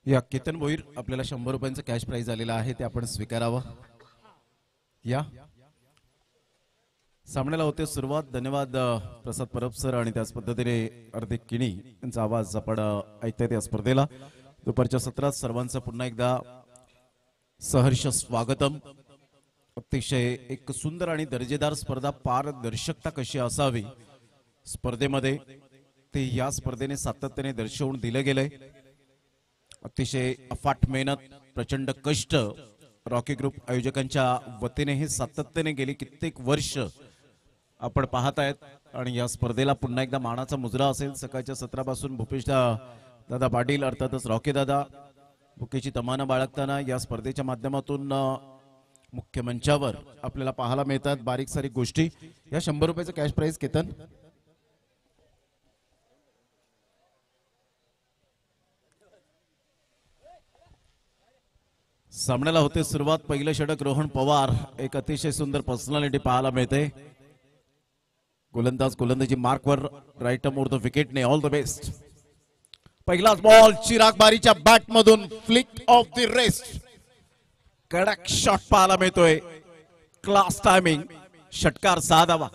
या केतन भोईर आपल्याला 100 रुपयांचं कॅश प्राइज आलेलं आहे ते आपण स्वीकारावं। या सामन्याला होते सुरुवात। धन्यवाद प्रसाद परब सर आणि त्याच पद्धतीने हार्दिक किणी यांचा आवाज आपण ऐकताय या स्पर्धेला। दुपारच्या सत्रात सर्वांचं पुन्हा एकदा सहर्ष स्वागतम। अतिशय एक सुंदर आणि दर्जेदार स्पर्धा, पारदर्शकता कशी असावी स्पर्धेमध्ये ते या स्पर्धेने सातत्याने दर्शवून दिले गेले। अतिशय अफाट मेहनत, प्रचंड कष्ट रॉकी ग्रुप आयोजकांच्या वतीने हे सातत्याने गेली कित्येक वर्ष आपण पाहत आहेत आणि या स्पर्धेला पुन्हा एकदा मानाचा मुजरा असेल। सकाळच्या सत्रापासून भूपेश दादा पाटील अर्थातच रॉकी दादा भुकेची तमाना बाळगताना या स्पर्धेच्या माध्यमातून मुख्य मंचावर आपल्याला पाहायला मिळतात बारीक सारीक गोष्टी। या 100 रुपयाचं कॅश प्राइज केतन सामन्याला होते सुरुवात। पहिलं षटक रोहन पवार, एक अतिशय सुंदर पर्सनॅलिटी पाहायला मिळते। गोलंदाजी मार्कवर राईट मोर द विकेटने ऑल द बेस्ट। पहिलाच बॉल चिराग बारीच्या बॅट मधून फ्लिक ऑफ द रेस्ट, कडक शॉट पाहायला मिळतोय। क्लास टायमिंग, षटकार 6 धावा।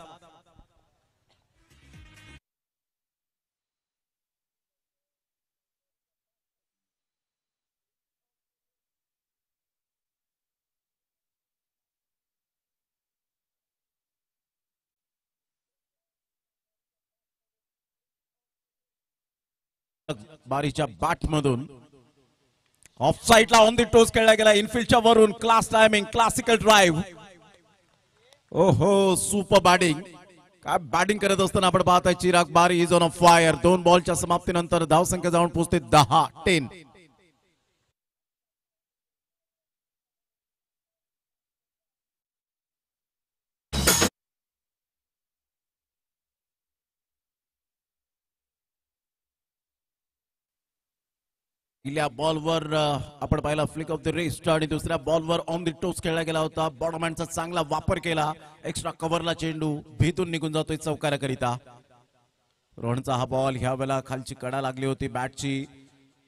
बारीच्या बॅट मधून ऑफ साइडला ऑन द टोस खेळला गेला, इनफिल्डच्या वरून क्लास टायमिंग, क्लासिकल ड्राइव्ह। ओहो सुपर बॅटिंग, काय बॅटिंग करत असताना आपण पाहताय Chirag Bari is on a fire. 2 बॉलच्या समाप्तीनंतर धावसंख्या जाऊन पोहोचते 10-10। पहिल्या बॉलवर आपण पाहिला फ्लिक ऑफ द रिस्ट आणि दुसऱ्या बॉलवर ऑन द टोस खेळला गेला होता। बॉटम हँडचा चांगला वापर केला, एक्स्ट्रा कव्हरला चेंडू भीतून निघून जातोय चौकाराकरिता। रोहनचा हा बॉल ह्या वेळेला खालची कडा लागली होती बॅटची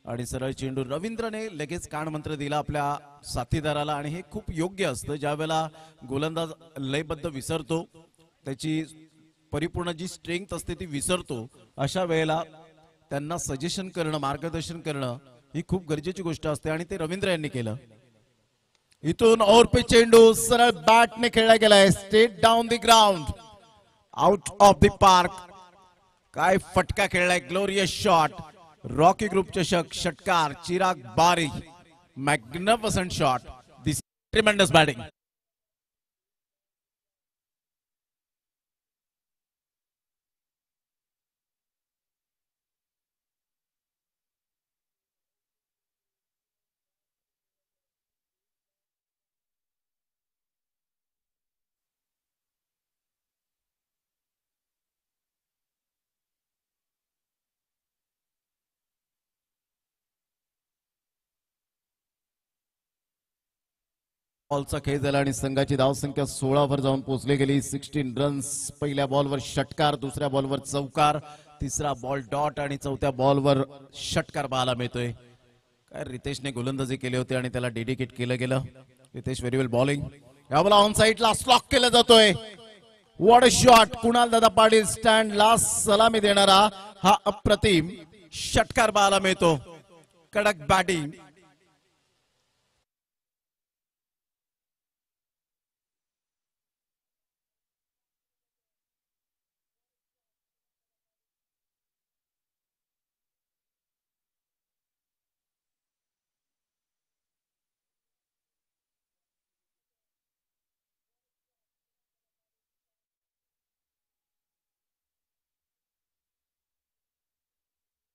आणि सरळ चेंडू रवींद्रने लगेच कान मंत्र दिला आपल्या साथीदाराला आणि हे खूप योग्य असतं। ज्या वेळेला गोलंदाज लयबद्ध विसरतो, त्याची परिपूर्ण जी स्ट्रेंथ असते ती विसरतो, अशा वेळेला त्यांना सजेशन करणं, मार्गदर्शन करणं ही खूप गरजेची गोष्ट असते आणि ते रवींद्र यांनी केलं। इथून ओव्हर पे चेंडू सरळ बॅटने खेळला गेलाय, straight down the ground, out of the park. काय फटका खेळलाय, ग्लोरियस शॉट। रॉकी ग्रुप चषक षटकार चिराग बारी, मॅग्निफिसंट शॉट, दिस ट्रिमेंडस बॅटिंग। बॉलचा खेळ झाला आणि संघाची धावसंख्या 16 वर जाऊन पोहोचली गेली। 16 रन्स। पहिल्या बॉलवर षटकार, दुसऱ्या बॉलवर चौकार, तिसरा बॉल डॉट आणि चौथ्या बॉलवर षटकार पाहायला मिळतोय। काय रितेशने गोलंदाजी केली होती आणि त्याला डेडिकेट केलं गेलं। रितेश व्हेरी वेल बॉलिंग। यावेळेला ऑन साइडला स्लॉक केला जातोय। What a shot. Kunal Dada Patil स्टँडला सलामी देणारा हा अप्रतिम षटकार पाहायला मिळतो। कडक बॅटिंग।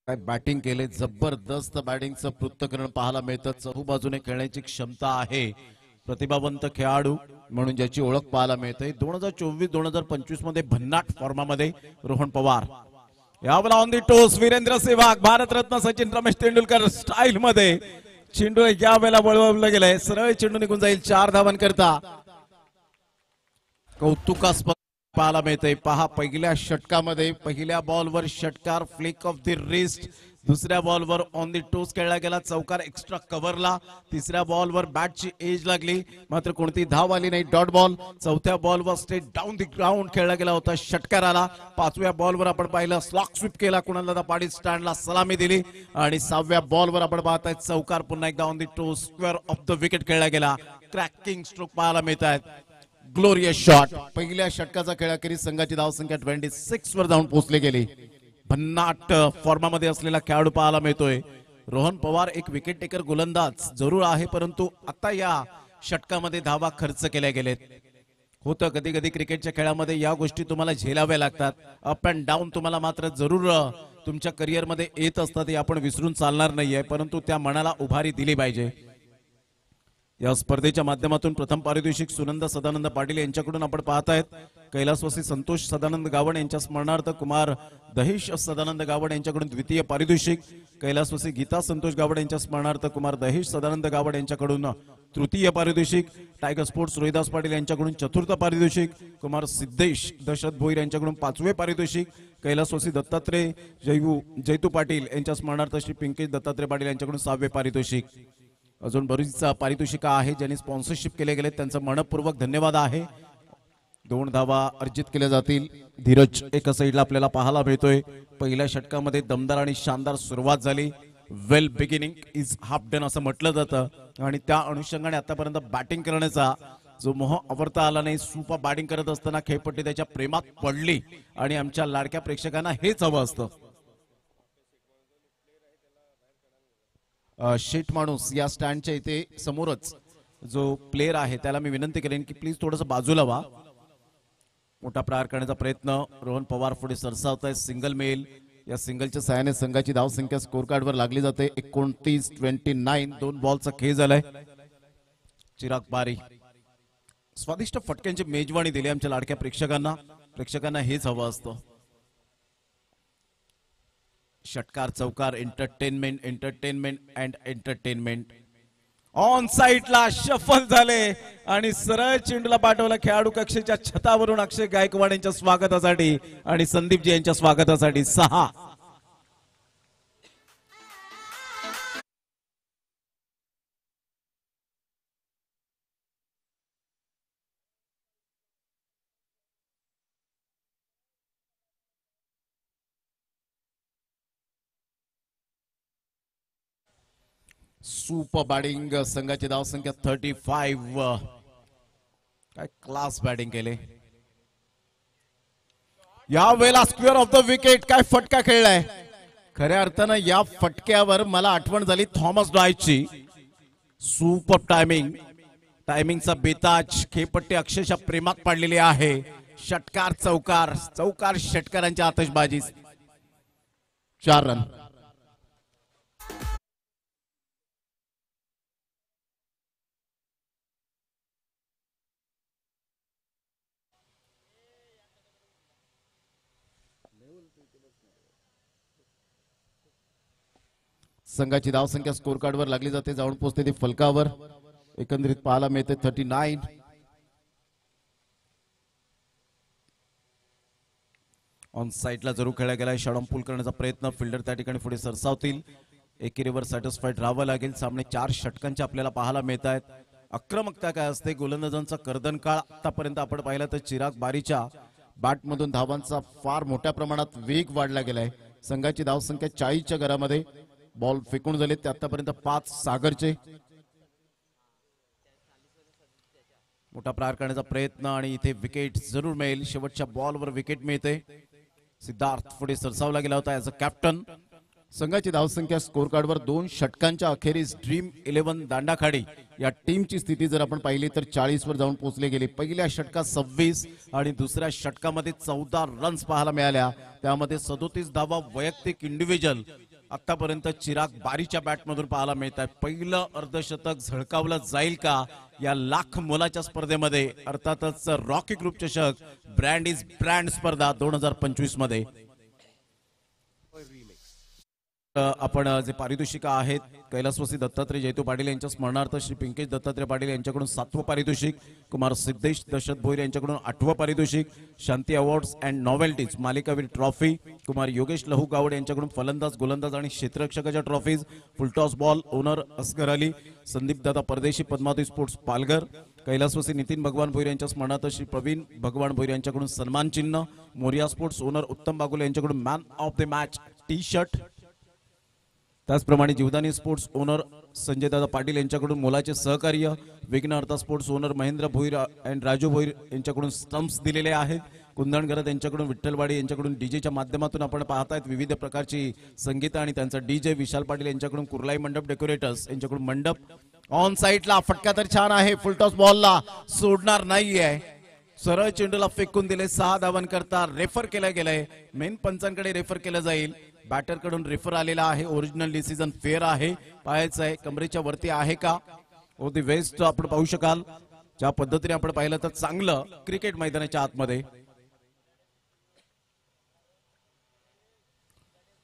काय बॅटिंग केले, जबरदस्त बॅटिंगचं पृथक्करण पाहायला मिळतं। चहूबाजूने खेळण्याची क्षमता आहे, प्रतिभावंत खेळाडू म्हणून ज्याची ओळख पाहायला मिळते। 2024-2025 मध्ये भन्नाट फॉर्मामध्ये रोहन पवार। यावेळेला on the toes Virender Sehwag, भारतरत्न सचिन रमेश तेंडुलकर स्टाईल मध्ये चेंडू या वेळेला वळवलं गेलंय, सरळ चेंडू निघून जाईल 4 धावांकरता। कौतुकास्पद पाहायला मिळते. पहा पहिल्या षटकामध्ये पहिल्या बॉलवर षटकार फ्लिक ऑफ द रिस्ट, दुसऱ्या बॉलवर ऑन द टोस खेळला गेला, चौकार एक्स्ट्रा कव्हरला, तिसऱ्या बॉलवर बॅटची एज लागली मात्र कोणती धाव आली नाही, डॉट बॉल. चौथ्या बॉलवर स्ट्रेट डाऊन द ग्राउंड खेळला गेला होता, षटकार आला. पाचव्या बॉलवर आपण पाहिलं स्लॉक स्वीप केला, कुणाला पाडी स्टँडला सलामी दिली आणि सहाव्या बॉलवर आपण पाहताय चौकार पुन्हा एकदा on the toes square of the wicket खेळला गेला. क्रॅकिंग स्ट्रोक पाहायला मिळत आहेत. Glorious shot. पहिल्या षटकाचा खेळाखेरीज संघाची धावसंख्या 26 वर जाऊन पोहोचली गेली. भन्नाट फॉर्मामध्ये असलेला खेळाडू पाहायला मिळतोय. रोहन पवार एक विकेट टेकर गोलंदाज जरूर आहे, परंतु आता या षटकामध्ये धावा खर्च केल्या गेलेत. होतं कधी कधी क्रिकेटच्या खेळामध्ये या गोष्टी तुम्हाला झेलाव्या लागतात. अप अँड डाऊन तुम्हाला मात्र जरूर तुमच्या करिअरमध्ये येत असतात, हे आपण विसरून चालणार नाहीये, परंतु त्या मनाला उभारी दिली पाहिजे. या स्पर्धेच्या माध्यमातून प्रथम पारितोषिक सुनंदा सदानंद पाटील यांच्याकडून आपण पाहतायत. कैलासवासी संतोष सदानंद गावड यांच्या स्मरणार्थ कुमार दहेश सदानंद गावड यांच्याकडून द्वितीय पारितोषिक, कैलासवासी गीता संतोष गावड यांच्या स्मरणार्थ कुमार दहेश सदानंद गावड यांच्याकडून तृतीय पारितोषिक, टायगर स्पोर्ट्स रोहिदास पाटील यांच्याकडून चतुर्थ पारितोषिक, कुमार सिद्धेश दशरथ भोईर यांच्याकडून पाचवे पारितोषिक, कैलासवासी दत्तात्रय जयतू पाटील यांच्या स्मरणार्थ श्री पिंकेश दत्तात्रय पाटील यांच्याकडून सहावे पारितोषिक. अजून बरीच पारितोषिका आहे ज्यांनी स्पॉन्सरशिप केले गेले, त्यांचा मनपूर्वक धन्यवाद आहे. 2 धावा अर्जित केल्या जातील. धीरज एका साईडला आपल्याला पाहायला मिळतोय. पहिल्या षटकामध्ये दमदार आणि शानदार सुरुवात झाली. वेल बिगिनिंग इज हाफ डन असं म्हटलं जातं आणि त्या अनुषंगाने आतापर्यंत बॅटिंग करण्याचा जो मोह आवरता आला नाही. सुपर बॅटिंग करत असताना खेळपट्टी त्याच्या प्रेमात पडली आणि आमच्या लाडक्या प्रेक्षकांना हेच हवं असतं. शेट माणूस या स्टँडच्या इथे समोरच जो प्लेयर आहे त्याला मी विनंती करेन की प्लीज थोडंसं बाजूला व्हा. मोठा प्रहार करण्याचा प्रयत्न रोहन पवार पुढे सरसावत आहे. Single male. या सिंगलच्या सहाय्याने संघाची धावसंख्या स्कोर कार्डवर लागली जाते. 29-29. 2 बॉलचा खेळ झालाय. चिराग बारी स्वादिष्ट फटक्यांची मेजवानी दिली आमच्या लाडक्या प्रेक्षकांना. प्रेक्षकांना हेच हवं असतं. षटकार चौकार entertainment entertainment and entertainment. On साइडला शफल झाले आणि सरळ चेंडूला पाठवला खेळाडू कक्षेच्या छतावरून अक्षय गायकवाड यांच्या स्वागतासाठी आणि संदीपजी यांच्या स्वागतासाठी 6. Super batting. संघाची धावसंख्या 35. काय क्लास बॅटिंग केले या वेळेला. Square of the wicket. काय फटका खेळलाय. खऱ्या अर्थानं या फटक्यावर मला आठवण झाली थॉमस डॉयची. Super timing. टायमिंगचा बेताज. खेळपट्टी अक्षरशः प्रेमात पाडलेली आहे. षटकार चौकार चौकार षटकारांच्या आतषबाजी. 4 रन. संघाची धावसंख्या स्कोर कार्डवर लागली जाते. जाऊन पोहोचते ती फलकावर. एकंदरीत पाहायला मिळते 39. ऑन साइडला जरूर खेळला गेला. शॉर्ट पूल करण्याचा प्रयत्न. फिल्डर त्या ठिकाणी पुढे सरसावतील. एकेरीवर सॅटिस्फाईड राहावं लागेल. सामने 4 षटकांचे आपल्याला पाहायला मिळत आहेत. आक्रमकता काय असते गोलंदाजांचा कर्दन काळ आतापर्यंत आपण पाहिला तर चिराग बारीच्या बॅटमधून धावांचा फार मोठ्या प्रमाणात वेग वाढला गेलाय. संघाची धावसंख्या 40च्या घरामध्ये. बॉल फेकून झाले ते आतापर्यंत 5 सागरचे. मोठा प्रहार करण्याचा प्रयत्न आणि इथे विकेट जरूर मिळेल. शेवटच्या बॉलवर विकेट मिळते. सिद्धार्थ पुढे सरसावला गेला होता ऍज अ कॅप्टन. संघाची धावसंख्या स्कोर कार्डवर 2 षटकांच्या अखेरीस ड्रीम 11 दांडाखाडी या टीमची स्थिती जर आपण पाहिली तर 40 वर जाऊन पोहोचले गेले. पहिल्या षटकात 26 आणि दुसऱ्या षटकामध्ये 14 रन्स पाहायला मिळाल्या. त्यामध्ये 37 धावा वैयक्तिक इंडिव्हिज्युअल आतापर्यंत चिराग बारीच्या बॅटमधून पाहायला मिळत आहे. पहिलं अर्धशतक झळकावलं जाईल का या लाख मोलाच्या स्पर्धेमध्ये. अर्थातच रॉकी ग्रुप चषक ब्रँड इज ब्रँड स्पर्धा 2025 मध्ये. आपण जे पारितोषिक आहेत कैलासवासी दत्तात्रय जयतू पाटील यांच्या स्मरणार्थ श्री पिंकेश दत्तात्रय पाटील यांच्याकडून 7वं पारितोषिक, कुमार सिद्धेश दशरथ भोईर यांच्याकडून 8वं पारितोषिक, शांती अवॉर्ड्स अँड नॉवेल्टीज मालिकावीर ट्रॉफी, कुमार योगेश लहू गावड यांच्याकडून फलंदाज गोलंदाज आणि क्षेत्ररक्षकाच्या trophies, full toss ball owner Asgar Ali, Sandeep दादा परदेशी पद्मावती स्पोर्ट्स पालघर, कैलासवासी नितीन भगवान भोईर यांच्या स्मरणार्थ श्री प्रवीण भगवान भोईर यांच्याकडून सन्मान चिन्ह, मोरिया स्पोर्ट्स ओनर उत्तम बागुले यांच्याकडून man of the match T shirt, त्याचप्रमाणे जीवदानी स्पोर्ट्स ओनर संजय दादा पाटील यांच्याकडून मोलाचे सहकार्य, विघ्न अर्था sports owner Mahendra Bhoir and Raju Bhoir यांच्याकडून स्टम्प्स दिलेले आहेत, कुंदणगरज यांच्याकडून विठ्ठलवाडी यांच्याकडून डीजेच्या माध्यमातून आपण पाहतायत विविध प्रकारची संगीत आणि त्यांचा डीजे, विशाल पाटील यांच्याकडून कुर्लाई मंडप डेकोरेटर्स यांच्याकडून मंडप, ऑन साइडला फटका तर छान आहे, फुलटॉस बॉलला सोडणार नाहीये, सरळ चेंडूला फेकून दिले, 6 धावन करता रेफर केलं गेलंय, मेन पंचांकडे रेफर केलं जाईल, बॅटर कडून रेफर आलेला आहे, ओरिजिनल डिसिजन फेअर आहे, पाहायचं आहे कमरेच्या वरती आहे का, ओ दी वेस्ट आपण पाहू शकाल, ज्या पद्धतीने आपण पाहिलं तर चांगलं क्रिकेट मैदानाच्या आतमध्ये.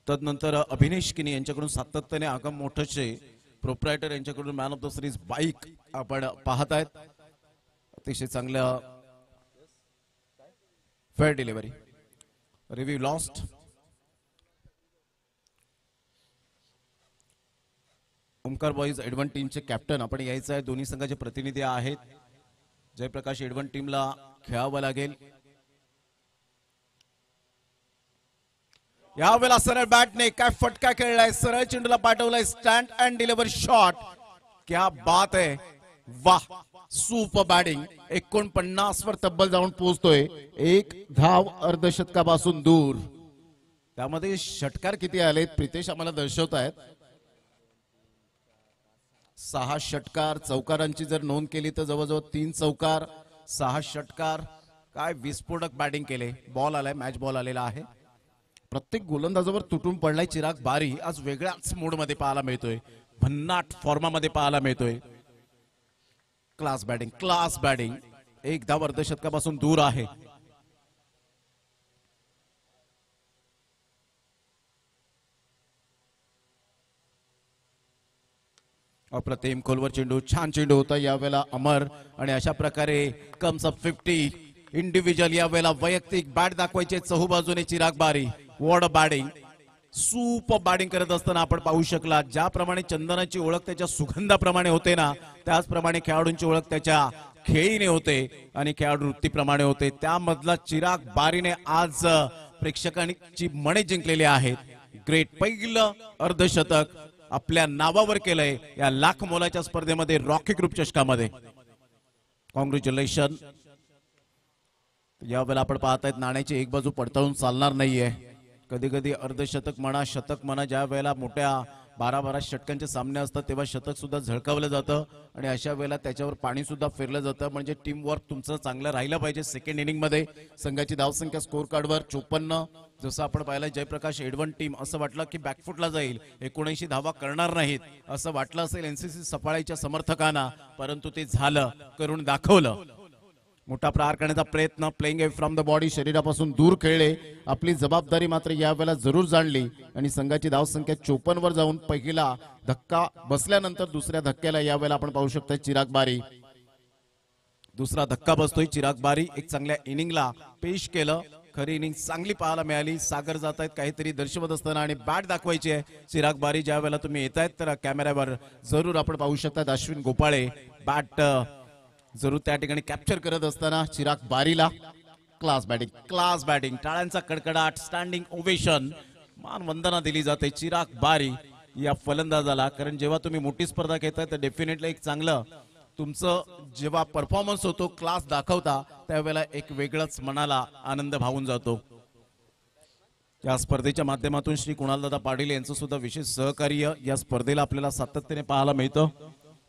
तदनंतर अभिनेश किनी यांच्याकडून सातत्याने आगम मोठचे प्रोप्रायटर यांच्याकडून man of the series bike आपण पाहत आहेत, अतिशय चांगलं fair delivery, review lost. Omkar boys एडवन टीमचे कॅप्टन आपण यायचं आहे, दोन्ही संघाचे प्रतिनिधी आहेत, जयप्रकाश एडवन टीमला खेळावं लागेल. यावेळेला सरळ बॅटने काय फटका खेळलाय, सरळ चेंडूला पाठवलाय, स्टँड अँड डिलिव्हर शॉट, क्या बात आहे, वाह सुपर बॅटिंग, 49 वर तब्बल जाऊन पोहोचतोय, 1 धाव अर्धशतकापासून दूर. त्यामध्ये षटकार किती आलेत प्रितेश आम्हाला दर्शवत आहेत, 6 षटकार, चौकारांची जर नोंद केली तर जवळजवळ 3 चौकार, 6 षटकार, काय विस्फोटक बॅटिंग केले. बॉल आलाय, मॅच बॉल आलेला आहे, प्रत्येक गोलंदाजावर तुटून पडलाय चिराग बारी, आज वेगळ्याच मूड मध्ये पाहायला मिळतोय, भन्नाट फॉर्मामध्ये पाहायला मिळतोय. क्लास बॅटिंग, क्लास बॅटिंग, 1 धाव अर्धशतकापासून दूर आहे. अप्रतिम खोलवर चेंडू, छान चेंडू होता यावेळेला अमर, आणि अशा प्रकारे कम्स अप 50 इंडिव्हिज्युअल, यावेळेला वैयक्तिक बॅट दाखवायचे चहूबाजूने चिराग बारी. What a batting, super batting करत असताना आपण पाहू शकला, ज्याप्रमाणे चंदनाची ओळख त्याच्या सुगंधाप्रमाणे होते ना, त्याचप्रमाणे खेळाडूंची ओळख त्याच्या खेळीने होते आणि खेळाडू वृत्तीप्रमाणे होते. त्यामधला चिराग बारीने आज प्रेक्षकांची मने जिंकलेली आहेत. ग्रेट, पहिलं अर्धशतक आपल्या नावावर केलंय या लाख मोलाच्या स्पर्धेमध्ये, रॉकी ग्रुप चषकामध्ये. कॉंग्रॅच्युलेशन. यावेळेला आपण पाहतायत नाण्याची एक बाजू पडताळून चालणार नाहीये. कधी कधी अर्धशतक म्हणा, शतक म्हणा, ज्या वेळेला मोठ्या 12-12 षटकांचे सामने असतात तेव्हा शतक सुद्धा झळकावलं जातं आणि अशा वेळेला त्याच्यावर पाणी सुद्धा फिरलं जातं. म्हणजे टीम वर्क तुमचं चांगलं राहिलं पाहिजे. सेकंड इनिंग मध्ये संघाची धावसंख्या स्कोर कार्डवर 54, जसं आपण पाहिलं जयप्रकाश एडवन टीम असं वाटलं की बॅकफुटला जाईल, 79 धावा करणार नाहीत असं वाटलं असेल एनसीसी सफाळ्याच्या समर्थकांना, परंतु ते झालं, करून दाखवलं. मोठा प्रहार करण्याचा प्रयत्न, प्लेइंग फ्रॉम द बॉडी, शरीरापासून दूर खेळले. आपली जबाबदारी मात्र यावेळेला जरूर जाणली आणि संघाची धावसंख्या 54 वर जाऊन पहिला धक्का बसल्यानंतर दुसऱ्या धक्क्याला यावेळेला आपण पाहू शकता चिराग बारी. दुसरा धक्का बसतोय. चिराग बारी एक चांगल्या इनिंगला पेश केलं. खरी इनिंग चांगली पाहायला मिळाली. सागर जात आहेत काहीतरी दर्शवत असताना आणि बॅट दाखवायची आहे. चिराग बारी ज्या वेळेला तुम्ही येत आहेत तर कॅमेऱ्यावर जरूर आपण पाहू शकता अश्विन गोपाळे बॅट जरूर त्या ठिकाणी कॅप्चर करत असताना चिराग बारीला क्लास बॅटिंग, क्लास बॅटिंग, टाळ्यांचा कडकडाट, स्टँडिंग ओवेशन, मान वंदना दिली जाते चिराग बारी या फलंदाजाला. कारण जेव्हा तुम्ही मोठी स्पर्धा घेताय तर डेफिनेटली एक चांगलं तुमचं जेव्हा परफॉर्मन्स होतो, क्लास दाखवता, त्यावेळेला एक वेगळाच मनाला आनंद भावून जातो. या स्पर्धेच्या माध्यमातून श्री कुणालदादा पाटील यांचं सुद्धा विशेष सहकार्य या स्पर्धेला आपल्याला सातत्याने पाहायला मिळतं.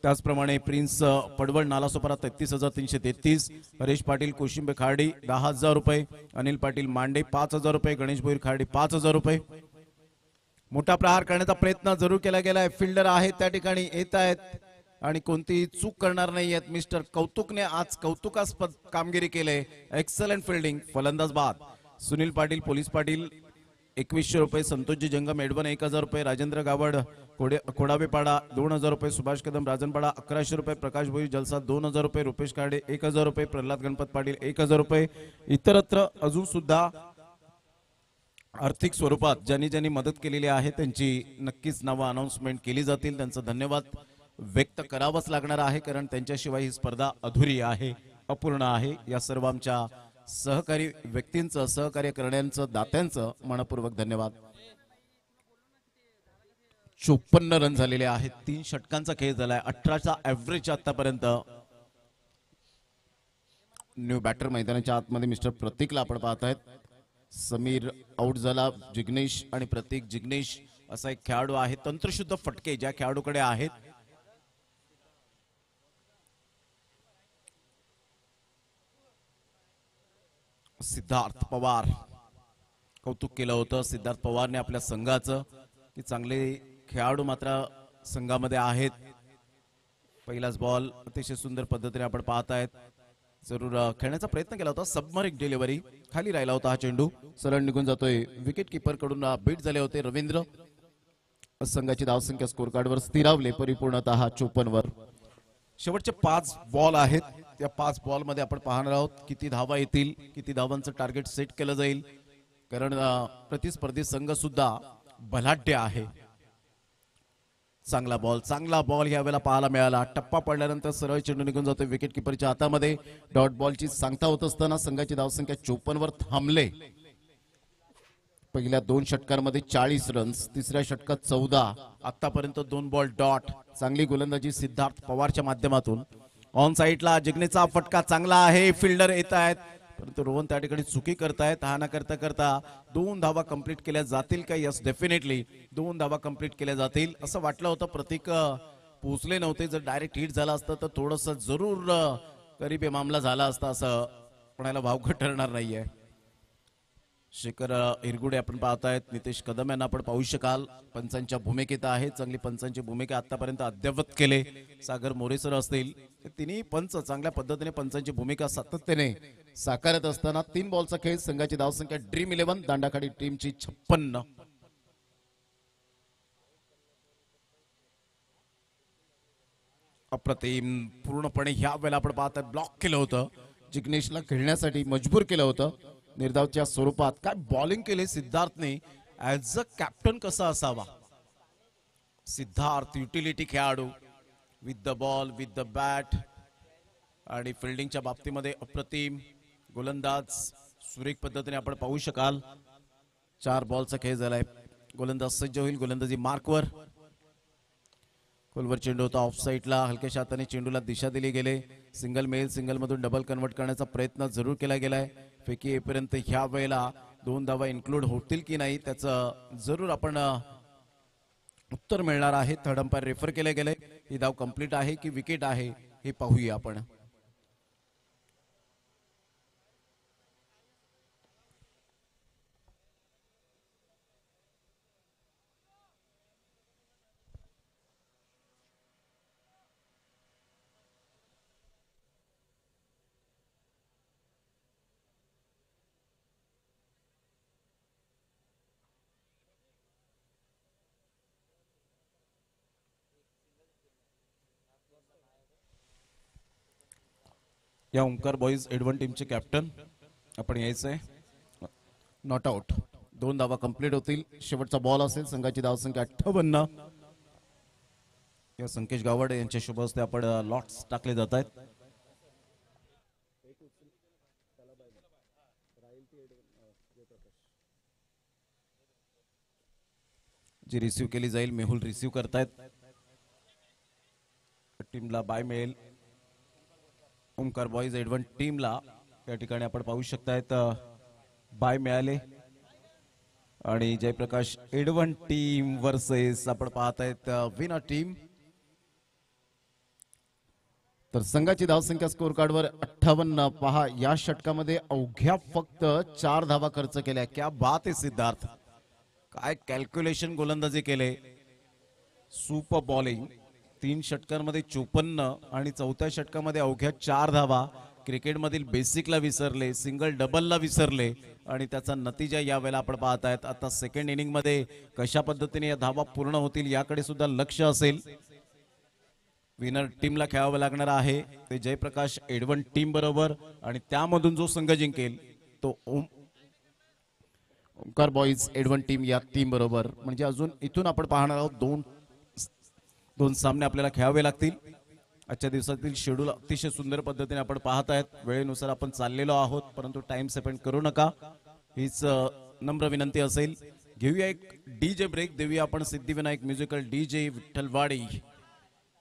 त्याचप्रमाणे प्रिन्स पडवळ नालासोपारा 33,333, हरेश पाटील कोशिंबे खार्डी 10,000 रुपये, अनिल पाटील मांडे 5,000 रुपये, गणेश भोईर खार्डी 5,000 रुपये. मोठा प्रहार करण्याचा प्रयत्न जरूर केला गेलाय. फिल्डर आहेत त्या ठिकाणी, येत आहेत आणि कोणतीही चूक करणार नाही आहेत. मिस्टर कौतुकने आज कौतुकास्पद कामगिरी केले. Excellent fielding. फलंदाज बाद सुनील पाटील, पोलीस पाटील 2100 रुपये संतोषजी जंगम एडवन 1000 रुपये राजेंद्र गावड कोडावेपाडा 2000 रुपये सुभाष कदम राजनपाडा 1100 रुपये प्रकाश भोई जलसा 2000 रुपये रुपेश काडे 1000 रुपये प्रल्हाद गणपत पाटील 1000 रुपये इतरत्र अजून सुद्धा आर्थिक स्वरूपात ज्यांनी ज्यांनी मदत केलेली आहे त्यांची नक्कीच नावं अनाउन्समेंट केली जातील. त्यांचा धन्यवाद व्यक्त करावाच लागणार आहे कारण त्यांच्याशिवाय ही स्पर्धा अधुरी आहे, अपूर्ण आहे. या सर्व आमच्या सहकारी व्यक्तींचं सहकार्य करण्याचं दात्यांचं मनपूर्वक धन्यवाद. 54 रन झालेले आहेत. 3 षटकांचा खेळ झालाय. 18चा ऍव्हरेज आतापर्यंत. न्यू बॅटर मैदानाच्या आतमध्ये मिस्टर प्रतीकला आपण पाहतायत. समीर आउट झाला. जिग्नेश आणि प्रतीक. जिग्नेश असा एक खेळाडू आहे. तंत्रशुद्ध फटके ज्या खेळाडूकडे आहेत. सिद्धार्थ पवार कौतुक केलं होतं सिद्धार्थ पवारने आपल्या संघाचं की चांगले खेळाडू मात्र संघामध्ये आहेत. पहिलाच बॉल अतिशय सुंदर पद्धतीने आपण पाहतायत. जरूर खेळण्याचा प्रयत्न केला होता. सबमरीक डिलिव्हरी खाली राहिला होता. हा चेंडू सरळ निघून जातोय. विकेट किपर कडून बीट झाले होते रवींद्र. संघाची धावसंख्या स्कोर कार्डवर स्थिरावले परिपूर्णतः 54 वर. शेवटचे 5 बॉल आहेत. त्या 5 बॉल मध्ये आपण पाहणार आहोत किती धावा येतील, किती धावांचं टार्गेट सेट केलं जाईल कारण प्रतिस्पर्धी संघ सुद्धा बलाढ्य आहे. चांगला बॉल यावेळेला पाहायला मिळाला. टप्पा पडल्यानंतर सरळ चेंडू निघून जातोय विकेट किपरच्या हातामध्ये. डॉट बॉलची सांगता होत असताना संघाची धावसंख्या 54 वर थांबले. पहिल्या 2 षटकांमध्ये 40 रन्स, तिसऱ्या षटकात 14. आतापर्यंत 2 बॉल डॉट. चांगली गोलंदाजी सिद्धार्थ पवारच्या माध्यमातून. ऑन साईडला जिग्नेशचा फटका चांगला आहे. फिल्डर येत आहेत परंतु रोहन त्या ठिकाणी चुकी करतायत. हा ना करता करता 2 धावा कंप्लीट केल्या जातील का? यस डेफिनेटली 2 धावा कंप्लीट केल्या जातील असं वाटलं होतं. प्रतीक पोहोचले नव्हते. जर डायरेक्ट हिट झाला असतं तर थोडस जरूर गरीबी मामला झाला असता असं कोणाला वावगं ठरणार नाहीये. शेखर हिरगुडे आपण पाहतायत. नितेश कदम यांना आपण पाहू शकाल. पंचांच्या भूमिकेत आहे. चांगली पंचांची भूमिका आतापर्यंत अद्ययावत केले. सागर मोरेसर असतील तिन्ही पंच चांगल्या पद्धतीने पंचांची भूमिका सातत्याने साकारत असताना 3 बॉलचा खेळ. संघाची धावसंख्या ड्रीम 11 दांडाखाडी टीमची 56. अप्रतिम पूर्णपणे ह्या वेळेला आपण पाहतात ब्लॉक केलं होतं. जिग्नेशला खेळण्यासाठी मजबूर केलं होतं निर्धावच्या स्वरूपात. काय बॉलिंग केले सिद्धार्थने. ऍज अ कॅप्टन कसा असावा सिद्धार्थ. युटिलिटी खेळाडू with the ball with the bat आणि फिल्डिंगच्या बाबतीमध्ये अप्रतिम गोलंदाज. सुरेख पद्धतीने आपण पाहू शकाल. 4 बॉलचा खेळ झालाय. गोलंदाज सज्ज होईल. गोलंदाजी मार्कवर. खोलवर चेंडू होता ऑफ साईडला. हलक्याशा हाताने चेंडूला दिशा दिली गेले. सिंगल मेल सिंगल मधून डबल कन्वर्ट करण्याचा प्रयत्न जरूर केला गेलाय. फेकी येईपर्यंत ह्या वेळेला 2 धावा इन्क्लूड होतील की नाही त्याचं जरूर आपण उत्तर मिळणार आहे. थर्ड अंपायर रेफर केले गेले. ही धाव कंप्लीट आहे की विकेट आहे हे पाहूया आपण. या ओंकार बॉईज एडवन टीमचे कॅप्टन आपण यायचंय. Not out. 2 धावा कंप्लीट होतील. शेवटचा बॉल असेल. संघाची धावसंख्या 58. या संकेश गावडे यांच्या शुभ हस्ते आपण लॉट्स टाकले जात आहेत. जी रिसीव्ह केली जाईल. मेहुल रिसीव्ह करतायत. टीमला बाय मिळेल. ओंकार बॉईज एडवन टीमला या ठिकाणी आपण पाहू शकतायत बाय मिळाले. आणि जयप्रकाश एडवन टीम वर्सेस आपण पाहतायत विनर टीम. तर संघाची धावसंख्या स्कोर कार्डवर 58. पहा या षटकामध्ये अवघ्या फक्त 4 धावा खर्च केल्या. क्या बात आहे सिद्धार्थ. काय कॅल्क्युलेशन गोलंदाजी केले. Super bowling. 3 षटकांमध्ये 54 आणि 4थ्या षटकामध्ये अवघ्या 4 धावा. क्रिकेटमधील बेसिकला विसरले. सिंगल डबलला विसरले आणि त्याचा नतीजा यावेळेला आपण पाहत आहेत. आता सेकंड इनिंग मध्ये कशा पद्धतीने या धावा पूर्ण होतील याकडे सुद्धा लक्ष असेल. विनर टीमला खेळावं लागणार आहे ते जयप्रकाश एडवन टीम बरोबर आणि त्यामधून जो संघ जिंकेल तो ओंकार बॉईज एडवन टीम या टीम बरोबर. म्हणजे अजून इथून आपण पाहणार आहोत दोन सामने आपल्याला खेळावे लागतील. आजच्या दिवसातील शेड्यूल अतिशय सुंदर पद्धतीने आपण पाहत आहेत. वेळेनुसार आपण चाललेलो आहोत परंतु टाइम स्पेंड करू नका हीच नम्र विनंती असेल. घेऊया एक डीजे ब्रेक, देऊया आपण सिद्धिविनायक म्युझिकल डीजे विठ्ठलवाडी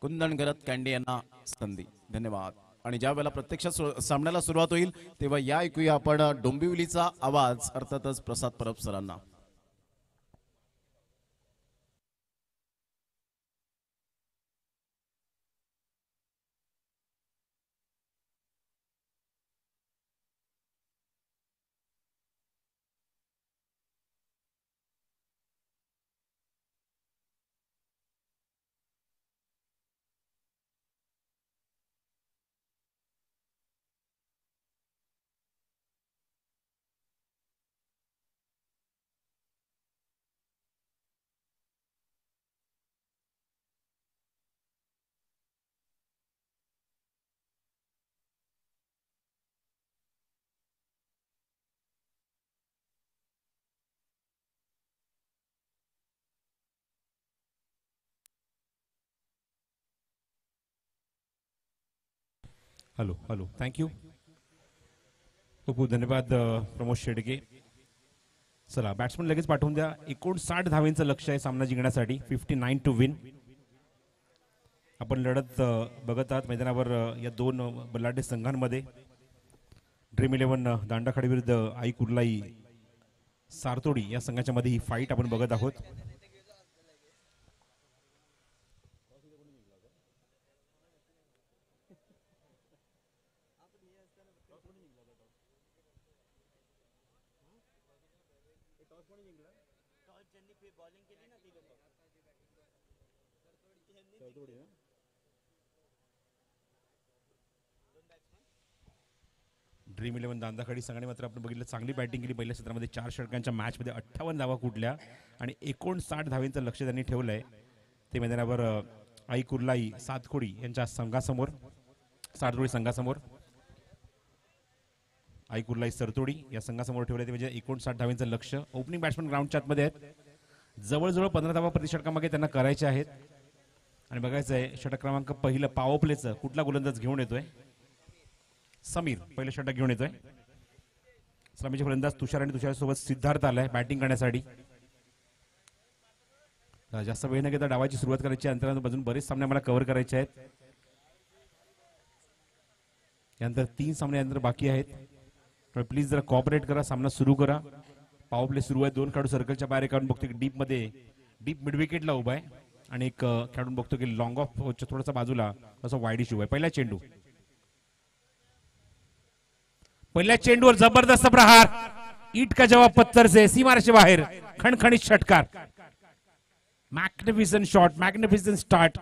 कुंदन घरत कॅन्डी यांना संधी. धन्यवाद. आणि ज्या वेळेला प्रत्यक्ष सामन्याला सुरुवात होईल तेव्हा या ऐकूया आपण डोंबिवलीचा आवाज अर्थातच प्रसाद परब सरांना. Hello hello thank you. खूप खूप धन्यवाद प्रमोद शेडगे. चला बॅट्समन लगेच पाठवून द्या. 59 धावेंचं लक्ष आहे सामना जिंकण्यासाठी. 59 टू विन. आपण लढत बघत आहात मैदानावर या दोन बलाढ्य संघांमध्ये. ड्रीम 11 दांडाखाडी विरुद्ध आई कुर्लाई सारतोडी या संघाच्या मध्ये ही फाईट आपण बघत आहोत. ड्रीम 11 दांदाखाडी संघाने मात्र आपण बघितलं चांगली बॅटिंग केली. पहिल्या सत्रामध्ये 4 षटकांच्या मॅचमध्ये 58 धावा कुठल्या आणि 59 धावेंचं लक्ष त्यांनी ठेवलंय. ते मैदानावर आई कुर्लाई सातखोडी यांच्या संघासमोर, सातखोडी संघासमोर आई कुर्लाई सरतोडी या संघासमोर ठेवलंय. ते म्हणजे 59 धावेंचं लक्ष. ओपनिंग बॅट्समन ग्राउंडच्या आतमध्ये आहेत. जवळजवळ 15 धावा प्रति षटकामागे त्यांना करायचे आहेत. आणि बघायचं आहे षटक क्रमांक पहिलं पॉवर प्लेचं कुठला गोलंदाज घेऊन येतोय. समीर पहिलं षटक घेऊन येतोय. सलामीचे फलंदाज तुषार आणि तुषारसोबत सिद्धार्थ आलाय बॅटिंग करण्यासाठी. जास्त वेळ न घेता डावाची सुरुवात करायची. अंतराबाजून बरेच सामने आम्हाला कव्हर करायचे आहेत. यानंतर 3 सामने यानंतर बाकी आहेत. प्लीज जरा कॉपरेट करा, सामना सुरू करा. पॉवर प्ले सुरू आहे. 2 खेळाडू सर्कलच्या बाहेर काढून बघतो की डीप मिड विकेटला उभा आहे आणि एक खेळाडून बघतो की लॉंग ऑफ थोडासा बाजूला असं वाईडिश उभा आहे. पहिल्या चेंडूवर जबरदस्त प्रहार. ईट का जवाब पत्थर से, सीमारेषे बाहेर खणखणीत षटकार. Magnificent shot, magnificent start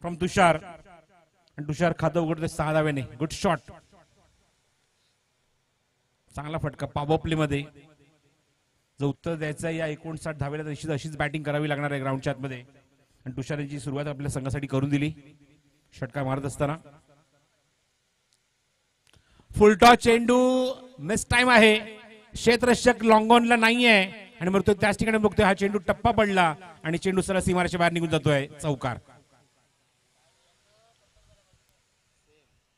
from Tushar. आणि तुषार खातं उघडतोय 6 धाव्याने. गुड शॉट, चांगला फटका पॉवर प्ले मध्ये. जो उत्तर द्यायचं आहे या 59 धावेला निश्चित अशीच बॅटिंग करावी लागणार आहे ग्राउंडच्या आतमध्ये. आणि तुषार यांची सुरुवात आपल्या संघासाठी करून दिली षटकार मारत असताना. फुलटॉस चेंडू मिस टाइम आहे. क्षेत्ररक्षक लॉंगॉनला नाहीये आणि मग तो त्याच ठिकाणी बघतोय. हा चेंडू टप्पा पडला आणि चेंडू सरळ सीमारेषेच्या बाहेर निघून जातोय. चौकार.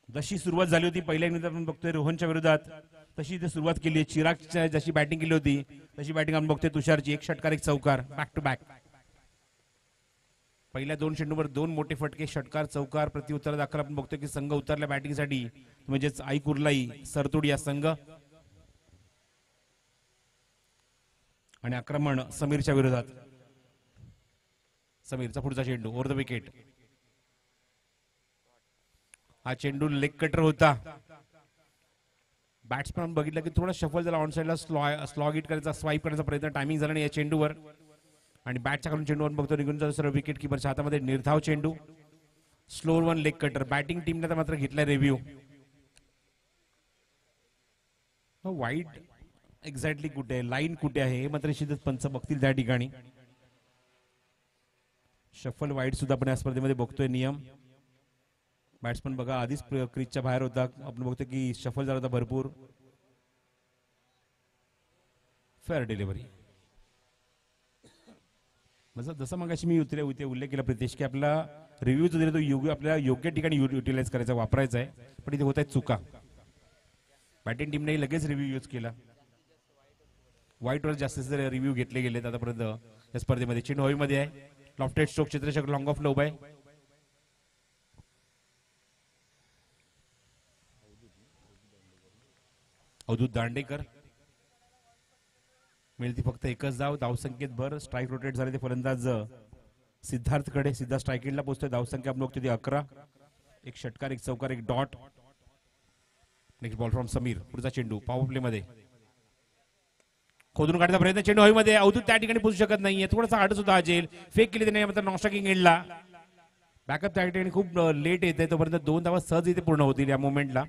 जशी सुरुवात झाली होती पहिल्या इनिंगमध्ये आपण बघतोय रोहनच्या विरोधात, तशी इथे सुरुवात केली आहे. चिरागच्या जशी बॅटिंग केली होती तशी बॅटिंग आपण बघतोय तुषारची. 1 षटकार 1 चौकार बॅक टू बॅक. पहिल्या 2 चेंडूवर 2 मोठे फटके, षटकार चौकार. प्रत्युत्तर दाखल आपण बघतोय की संघ उतरला बॅटिंगसाठी, म्हणजेच आई कुर्लाई सरतोडी या संघ. आणि आक्रमण समीरच्या विरोधात. समीरचा पुढचा चेंडू ओव्हर द विकेट. हा चेंडू लेग कटर होता. बॅट्समॅन बघितलं की थोडा शफल झाला ऑन साइडला. स्लॉग हिट करायचा, स्वाईप करण्याचा प्रयत्न, टायमिंग झाला नाही या चेंडूवर. आणि बॅटच्या खालून चेंडूवर बघतो निघून जातो सर्व. विकेट किपरच्या हातामध्ये निर्धाव चेंडू. Slower 1 leg cutter. बॅटिंग टीमने मात्र घेतलाय रिव्ह्यू. वाईड एक्झॅक्टली कुठे आहे, लाईन कुठे आहे हे मात्र निश्चितच पंच बघतील त्या ठिकाणी. शफल वाईड सुद्धा आपण या स्पर्धेमध्ये बघतोय नियम. बॅट्समन बघा आधीच क्रीजच्या बाहेर होता, आपण बघतो की शफल झाला होता भरपूर. Fair delivery. जसं मग मी इथे उल्लेख केला प्रितेश की आपला रिव्ह्यू जो दिला तो योग्य आपल्याला योग्य ठिकाणी युटिलाइज करायचा, वापरायचा आहे. पण इथे होत आहेत चुका. बॅटिंग टीमने लगेच रिव्ह्यू यूज केला. व्हाईटवर जास्तीत रिव्ह्यू घेतले गेलेत आतापर्यंत या स्पर्धेमध्ये. चेंडू हवेमध्ये आहे. लॉफ्टेड स्ट्रोक क्षेत्ररक्षक लॉंग ऑफ उभा आहे. अवधूत दांडेकर. मिळती फक्त एकच धाव. धावसंख्येत भर. स्ट्राईक रोटेट झाले ते फलंदाज सिद्धार्थ कडे. सिद्धार्थ स्ट्राईक एंडला पोहोचतोय. धावसंख्या आपण बघतोय ती 11. एक षटकार, एक चौकार, एक dot. Next ball from Sameer. पुढचा चेंडू पॉवर प्ले मध्ये खोदून काढण्याचा प्रयत्न. चेंडू हवेमध्ये. अवधूत त्या ठिकाणी पोहोचू शकत नाहीये. थोडासा आड सुद्धा अजेल. फेक केली त्याने मात्र नॉस्टॉकिंग एंडला. बॅकअप त्या ठिकाणी खूप लेट येते. तोपर्यंत 2 धावा सहज इथे पूर्ण होतील या मोमेंटला.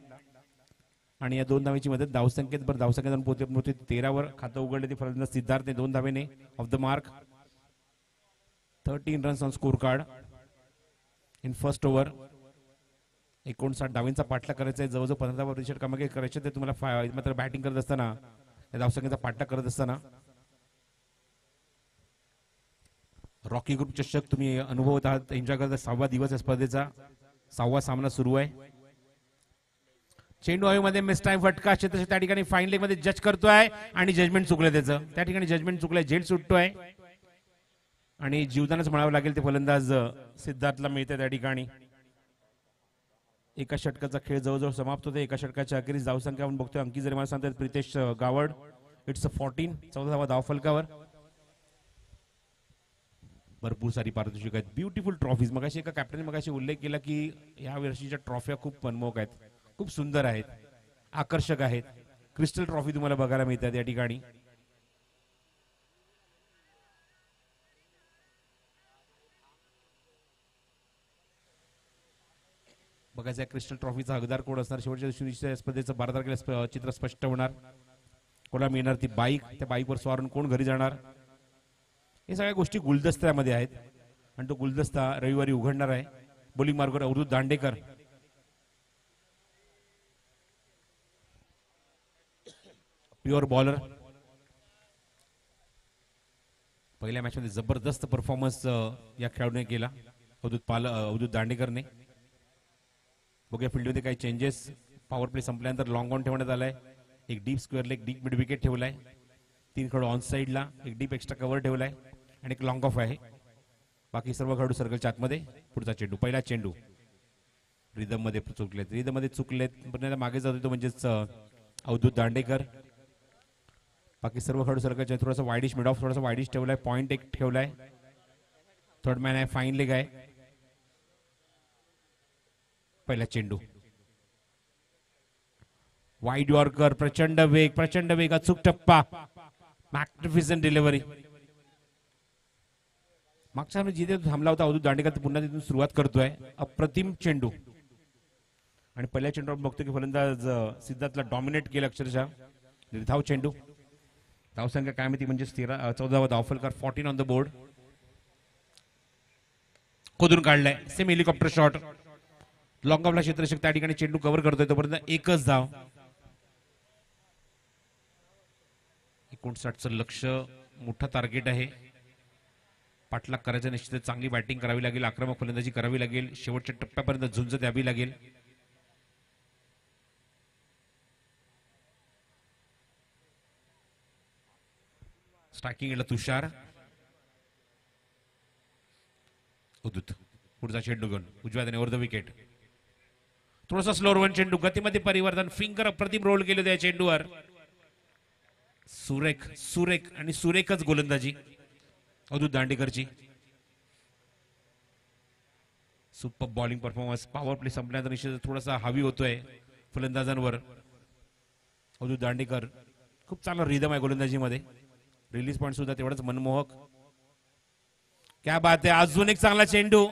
आणि या 2 धावेची मदत धावसंख्येत भर. धावसंख्येत पोहोचते 13 वर. खातं उघडले ते फलंदाज सिद्धार्थने 2 धावेने off the mark. 13 runs on score card in first over. 59 धावेंचा पाठलाग करायचा आहे. जवळजवळ 15 वर रिषट कामागे करायचे ते तुम्हाला. मात्र बॅटिंग करत असताना या धावसंख्येचा पाठलाग करत असताना रॉकी ग्रुप चषक तुम्ही अनुभवत आहात, एन्जॉय करत. 6वा दिवस या स्पर्धेचा. 6वा सामना सुरू आहे. चेंडू हवेमध्ये मिस टाइम फटका. क्षेत्ररक्षक त्या ठिकाणी फाईन लेग मध्ये जज करतोय आणि जजमेंट चुकलं त्याचं. त्या ठिकाणी जजमेंट चुकलंय. झेल सुटतोय आणि जीवदानच म्हणावं लागेल ते फलंदाज सिद्धार्थला मिळते त्या ठिकाणी. एका षटकाचा खेळ जवळजवळ समाप्त होते. एका षटकाच्या अखेरीस धावसंख्या आपण बघतोय. अंकी जरी मला सांगतात प्रितेश गावड. इट्स 14. 14वा धाव फलकावर. भरपूर सारी पारितोषिक आहेत. Beautiful trophies. मगाशी एका कॅप्टनने मगाशी उल्लेख केला की या वर्षीच्या ट्रॉफ्या खूप मनमोहक आहेत, खूप सुंदर आहेत, आकर्षक आहेत. क्रिस्टल ट्रॉफी तुम्हाला बघायला मिळतात या ठिकाणी. बघायचं क्रिस्टल ट्रॉफीचा हकदार कोण असणार. शेवटच्या दिवशी स्पर्धेचं 12 तारखेला चित्र स्पष्ट होणार. कोणाला मिळणार ती बाईक, त्या बाईकवर स्वारून कोण घरी जाणार, हे सगळ्या गोष्टी गुलदस्त्यामध्ये आहेत. आणि तो गुलदस्ता रविवारी उघडणार आहे. बॉलिंग मार्गावर अवधूत दांडेकर. Pure bowler. पहिल्या मॅच मध्ये जबरदस्त परफॉर्मन्स या खेळाडूने केला, अवधूत दांडेकरने. बघूया फील्डमध्ये काही चेंजेस. पॉवर प्ले संपल्यानंतर लॉंग ऑन ठेवण्यात आलाय. एक deep square leg, deep mid wicket ठेवलाय. 3 खेळाडू ऑन साइडला. एक डीप एक्स्ट्रा कव्हर ठेवलाय आणि एक लॉंग ऑफ आहे. बाकी सर्व खेळाडू सर्कलच्या आतमध्ये. पुढचा चेंडू, पहिला चेंडू रिदम मध्ये चुकलेत. पण मागे जातो तो म्हणजेच अवधूत दांडेकर. बाकी सर्व खेळाडू सर्कलच्या. थोडासा वाईडिश मिड ऑफ, थोडासा वाईडिश ठेवलाय. पॉइंट एक ठेवलाय. थर्ड मॅन आहे. फाईन लेग आहे. पहिला चेंडू वाईड यॉर्कर. प्रचंड वेग, अचूक टप्पा, मॅग्निफिसंट डिलिव्हरी. मागच्या जिथे थांबला होता अवधूत दांडेकर पुन्हा तिथून सुरुवात करतोय. अप्रतिम चेंडू. आणि पहिल्या चेंडूवर बघतो की फलंदाज सिद्धार्थला डॉमिनेट केलं अक्षरशः. निर्धाव चेंडू. धावसंख्या काय माहिती म्हणजे 14वा धावफलकार. 14 ऑन द बोर्ड. खोदून काढलाय. Same helicopter shot. लॉंग ऑफला क्षेत्ररक्षक त्या ठिकाणी चेंडू कव्हर करतोय. तोपर्यंत एकच धाव. 59चं लक्ष मोठा टार्गेट आहे. पाठलाग करायचं निश्चित. चांगली बॅटिंग करावी लागेल, आक्रमक फलंदाजी करावी लागेल, शेवटच्या टप्प्यापर्यंत झुंज द्यावी लागेल. स्ट्रायकिंगला तुषार. उदूत. पुढचा चेंडू घेऊन उजव्या हाताने ओव्हर द विकेट. थोडासा स्लोअर वन चेंडू. गतीमध्ये परिवर्तन. फिंगर अप्रतिम रोल केले त्या चेंडूवर. सुरेख आणि सुरेखच गोलंदाजी अवधूत दांडेकरची. Super bowling performance. Power play संपल्यानंतर निश्चित थोडासा हावी होतोय फलंदाजांवर. अवधूत दांडेकर खूप चांगला रिदम आहे गोलंदाजीमध्ये. रिलीज पॉइंट सुद्धा तेवढाच मनमोहक. क्या बात आहे. अजून एक चांगला चेंडू.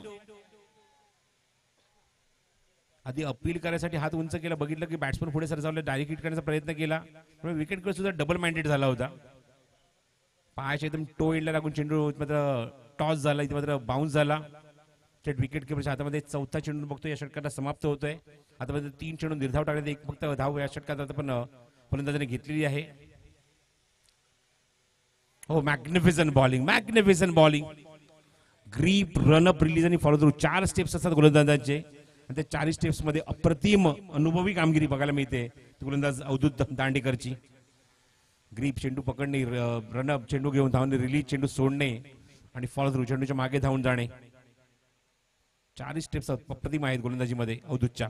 आधी अपील करायसाठी हात उंच केला, बघितलं की बॅट्समन पुढे सरसावले, डायरेक्ट हिट करण्याचा प्रयत्न केला, विकेट किपर सुद्धा डबल माइंडेड झाला होता. पायाच्या एकदम टो एंडला लागून चेंडू मात्र टॉस झाला, इथे मात्र बाउन्स झाला. थेट विकेट किपरच्या हातामध्ये चौथा चेंडू बघतो या षटकाला समाप्त होतोय. आता 3 चेंडू निर्धाव टाकले, एक फक्त धाव या षटकात आता पण फलंदाजाने घेतलेली आहे. हो, magnificent bowling. Grip, run-up, release आणि फॉलो थ्रू 4 स्टेप्स असतात गोलंदाजांचे. आणि त्या 4 स्टेप्स मध्ये अप्रतिम अनुभवी कामगिरी बघायला मिळते गोलंदाज अवधूत दांडेकरची. ग्रीप, चेंडू पकडणे, रनअप, चेंडू घेऊन धावणे, रिलीज, चेंडू सोडणे आणि फॉलो थ्रू, चेंडूच्या मागे धावून जाणे. 4 स्टेप्स अप्रतिम आहेत गोलंदाजीमध्ये अवधूतच्या.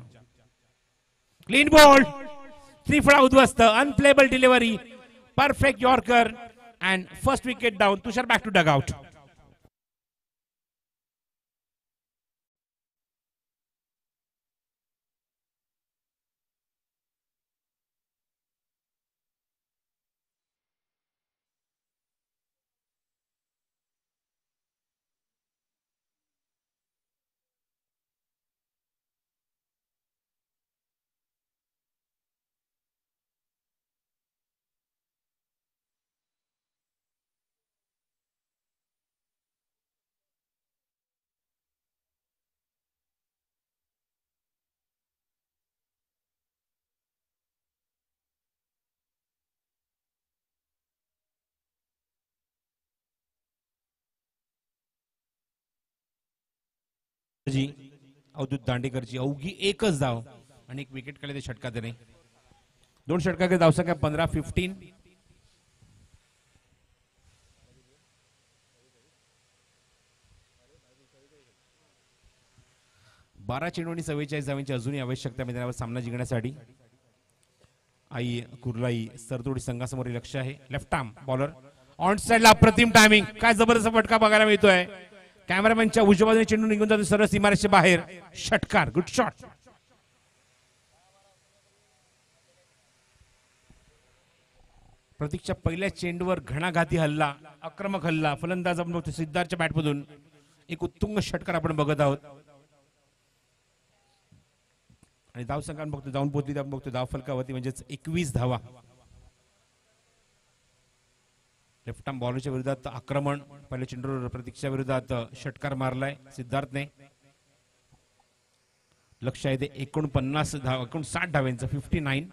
क्लीन बॉल, त्रिफळा उद्ध्वस्त, unplayable delivery, perfect yorker and first wicket down. Tushar back to dugout. Avdhoot दांडेकरची अवघी एकच धाव आणि एक विकेट काढले ते षटकात. 2 षटकाकडे धावसंख्या 15-15. बारा चेंडू आणि 44 धावांची अजूनही आवश्यकता मैदानावर सामना जिंकण्यासाठी. आई कुर्लाई सरतोडी संघासमोर लक्ष आहे. लेफ्ट आर्म बॉलर ऑन साइडला, अप्रतिम टायमिंग, काय जबरदस्त फटका बघायला मिळतोय. कॅमेरामॅनच्या उजव्या बाजूने चेंडू निघून जातो सरळ सीमारेषेच्या बाहेर. षटकार, गुड शॉट. प्रतीकच्या पहिल्या चेंडूवर घणाघाती हल्ला, आक्रमक हल्ला, फलंदाज आपण बघतो सिद्धार्थच्या बॅटमधून एक उत्तुंग षटकार आपण बघत आहोत. आणि धाव संख्या बघतो जाऊन पोहोचली, आपण बघतो धाव फलकावरती म्हणजेच 21 धावा. लेफ्ट आर्म बॉलरच्या विरोधात आक्रमण, पहिल्या चेंडूवर प्रतीकच्या विरोधात षटकार मारलाय सिद्धार्थने. लक्ष आहे ते 59 धाव्यांचं 59.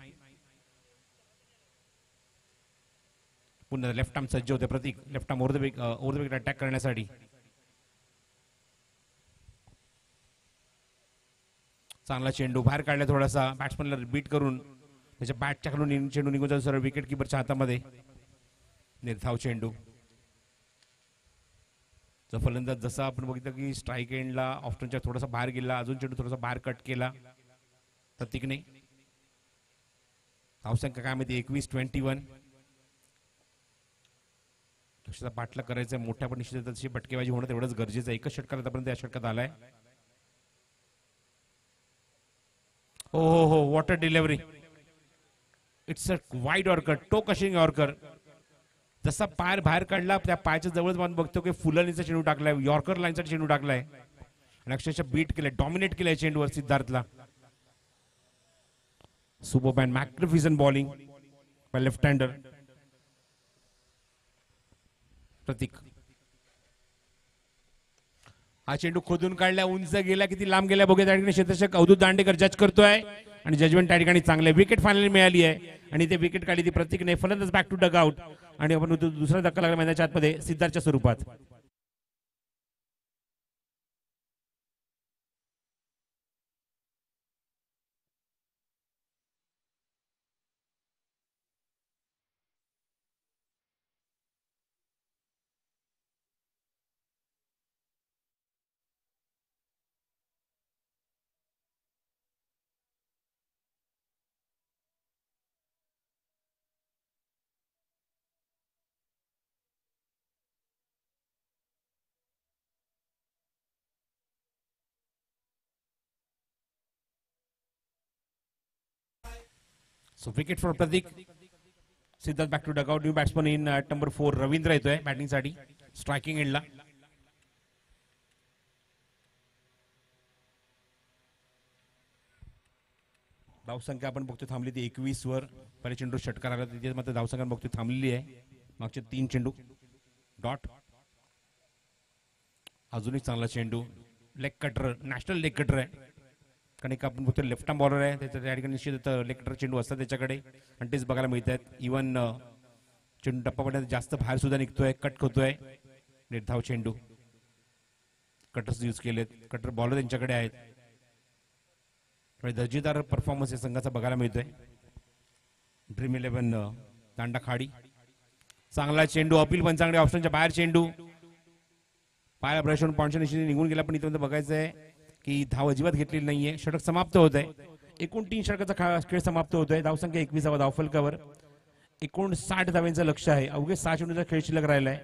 पुन्हा लेफ्ट आर्म सज्ज होते Prateek, left arm over the wicket attack करण्यासाठी. चांगला चेंडू बाहेर काढला, थोडासा बॅट्समनला बीट करून त्याच्या बॅटच्या खालून चेंडू निघून जातो सरळ विकेट किपरच्या हातामध्ये. निर्धाव चेंडू. फलंदाज जसा आपण बघितलं की स्ट्राईक एंडला ऑफ्टनच्या थोडासा बाहेर गेला, अजून चेंडू थोडासा बाहेर कट केला प्रतीकने. धावसंख्या काय माहिती 21-21. लक्षाचा पाठला करायचा मोठ्या पण निश्चित तशी भटकेबाजी होणं तेवढंच गरजेचं आहे. एकच षटकार आतापर्यंत या षटकात आलाय. हो, what a delivery, it's a wide yorker, toe crushing yorker. जसा पाय बाहेर काढला त्या पायाच्या जवळच आपण बघतो की फुलनीचा चेंडू टाकलाय, यॉर्कर लाईनचा चेंडू टाकलाय आणि अक्षरशः बीट केलाय, डॉमिनेट केलाय चेंडूवर सिद्धार्थला. Superman magnificent bowling by left hander Prateek. हा चेंडू खोदून काढला, उंच गेला, किती लांब गेला बघूया. त्या ठिकाणी क्षेत्ररक्षक अवधूत दांडेकर जज करतोय आणि जजमेंट त्या ठिकाणी चांगले. विकेट फायनली मिळाली आहे आणि ते विकेट काढली ती प्रतीकने. फलंदाज बॅक टू डग आउट आणि आपण दुसरा धक्का लागला मैदानाच्या आतमध्ये सिद्धार्थच्या स्वरूपात. So wicket for Prateek. Siddharth back to dugout. New batsman in number 4 Ravindra येतोय बॅटिंग साठी स्ट्रायकिंग एंडला. धावसंख्या आपण बघतो थांबली ती 21 वर. पहिले चेंडू षटकार आला तिथे मात्र धावसंख्या बघतो थांबलेली आहे. मागचे 3 चेंडू डॉट. अजून एक चांगला चेंडू. Leg cutter, national leg cutter आहे. कारण एक आपण बघतो लेफ्ट आर्म बॉलर आहे त्याच्या त्या ठिकाणी निश्चित लेग कटर चेंडू असतात त्याच्याकडे आणि तेच बघायला मिळत आहेत. इव्हन चेंडू टप्पा पडण्यात जास्त बाहेर सुद्धा निघतोय, कट होतोय. निर्धाव चेंडू. कटर्स यूज केलेत, कटर बॉलर त्यांच्याकडे आहेत. दर्जेदार परफॉर्मन्स या संघाचा बघायला मिळतोय. ड्रीम 11 दांडा खाडी. चांगला चेंडू, अपील पण चांगले, ऑप्शनच्या बाहेर चेंडू. पायाला ब्रश होऊन पॉईंटच्या निश्चित निघून गेला, पण इथं बघायचं आहे की धाव अजिबात घेतलेली नाहीये. षटक समाप्त होत आहे. एकूण 3 षटकाचा खेळ समाप्त होतोय. धावसंख्या 21 धावफलकावर. 59 धावांचं लक्ष आहे. अवघे 6 चेंडूचा खेळ शिल्लक राहिलाय.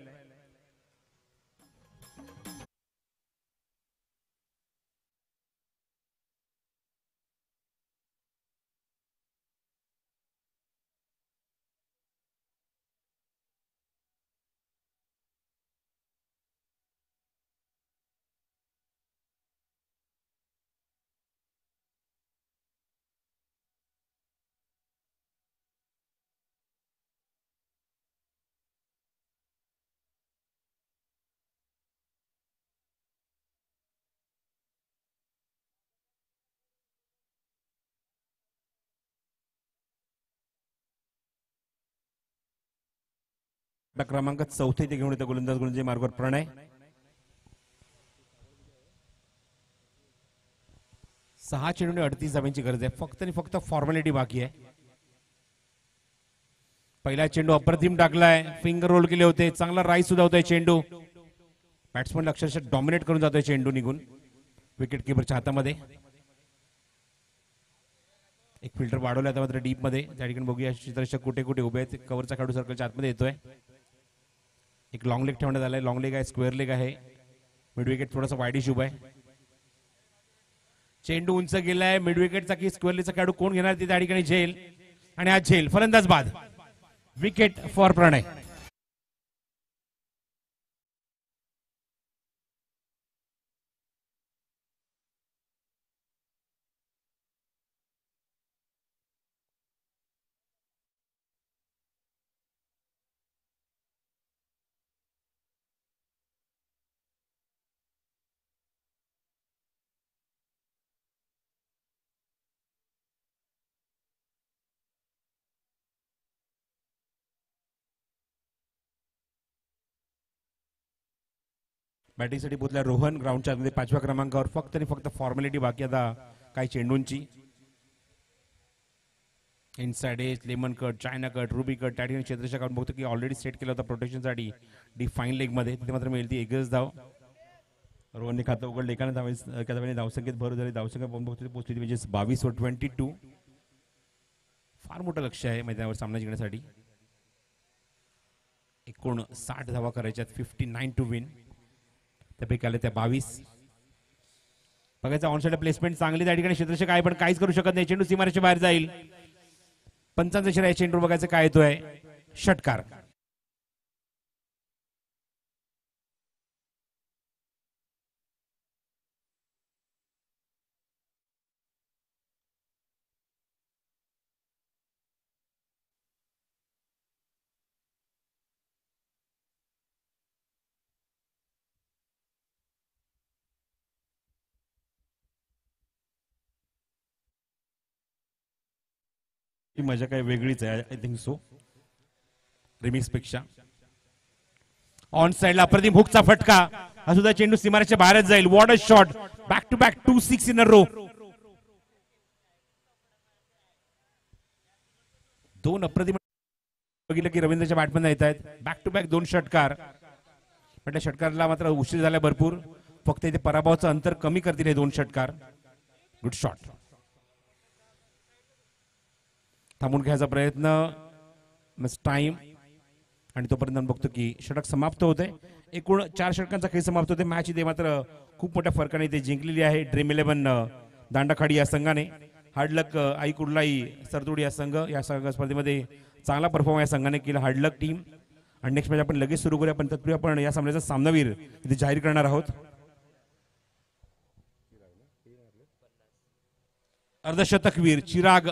क्रमांक 4 ते घेऊन येतो गोलंदाज गुंजे मार्गवर प्रणय. 6 चेंडूने 38 धावांची गरज आहे. फक्त आणि फक्त फॉर्मॅलिटी बाकी आहे. पहिला चेंडू अप्रतिम टाकलाय, फिंगर रोल केले होते, चांगला राईस सुद्धा होतोय चेंडू. बॅट्समन अक्षरशः डॉमिनेट करून जातोय चेंडू निघून विकेट किपरच्या हातामध्ये. एक फिल्टर वाढवला आता मात्र डीप मध्ये. त्या ठिकाणी बघूया चित्ररक्षक कुठे कुठे उभे आहेत. कव्हरचा खेळाडू सर्कलच्या आतमध्ये येतोय. एक लॉंग लेग ठेवण्यात आलाय. लॉंग लेग आहे, स्क्वेअर लेग आहे. मिड विकेट थोडासा वाईडिश उभा आहे. चेंडू उंच गेलाय. मिड विकेटचा की स्क्वेअर लेगचा खेळाडू कोण घेणार ते त्या ठिकाणी झेल आणि आज झेल. फलंदाज बाद. विकेट फॉर प्रणय. बॅटिंगसाठी पोहोचला रोहन ग्राउंडच्या आतमध्ये 5व्या क्रमांकावर. फक्त आणि फक्त फॉर्मॅलिटी बाकी आता काही चेंडूंची. Inside edge, lemon cut, china cut, ruby cut. त्या ठिकाणी क्षेत्ररक्षक आपण बघतो की ऑलरेडी सेट केला होता प्रोटेक्शनसाठी डिफाईन लेग मध्ये. तिथे मात्र मिळते एकच धाव. रोहनने खातं उघडलं. एकाने धावाने धावसंख्येत भर झाली. धावसंख्या आपण बघतो पोहोचली म्हणजे 22 वर 22. फार मोठं लक्ष आहे मैदानावर सामना जिंकण्यासाठी. एकूण 60 धावा करायच्यात. 59 टू विन. त्यापैकी आले त्या 22. बघायचं ऑनसाइड प्लेसमेंट चांगली त्या ठिकाणी क्षेत्ररक्षक आहे पण काहीच करू शकत नाही. चेंडू सीमारेषेच्या बाहेर जाईल. पंचांचा इशारा आहे. चेंडू बघायचं काय येतोय. षटकार. ही मजा काय वेगळीच आहे. आय थिंक सो रिमिक्स पेक्षा. ऑन साइडला अप्रतिम हुकचा फटका. हा सुद्धा चेंडू सीमारेषेच्या बाहेरच जाईल. What a shot. Back to back 2 6 in a row. 2 अप्रतिम बघितलं की रवींद्रच्या बॅटमॅन येत आहेत. बॅक टू बॅक 2 षटकार. पण त्या षटकारला मात्र उशीर झाला भरपूर. फक्त इथे पराभवाचं अंतर कमी करतील हे 2 षटकार. Good shot. थांबून घ्यायचा प्रयत्न. Miss time. आणि तोपर्यंत बघतो की षटक समाप्त होते. एकूण 4 षटकांचा खेळ समाप्त होते. मॅच इथे मात्र खूप मोठ्या फरकाने इथे जिंकलेली आहे ड्रीम 11 दांडाखाडी या संघाने. हार्डलक आई कुर्लाई सरतोडी या संघ या स्पर्धेमध्ये चांगला परफॉर्म या संघाने केला. हार्डलक टीम. आणि नेक्स्ट मॅच आपण लगेच सुरू करूया. पण तत्पूर्वी आपण या सामन्याचा सामनावीर इथे जाहीर करणार आहोत. अर्धशतकवीर चिराग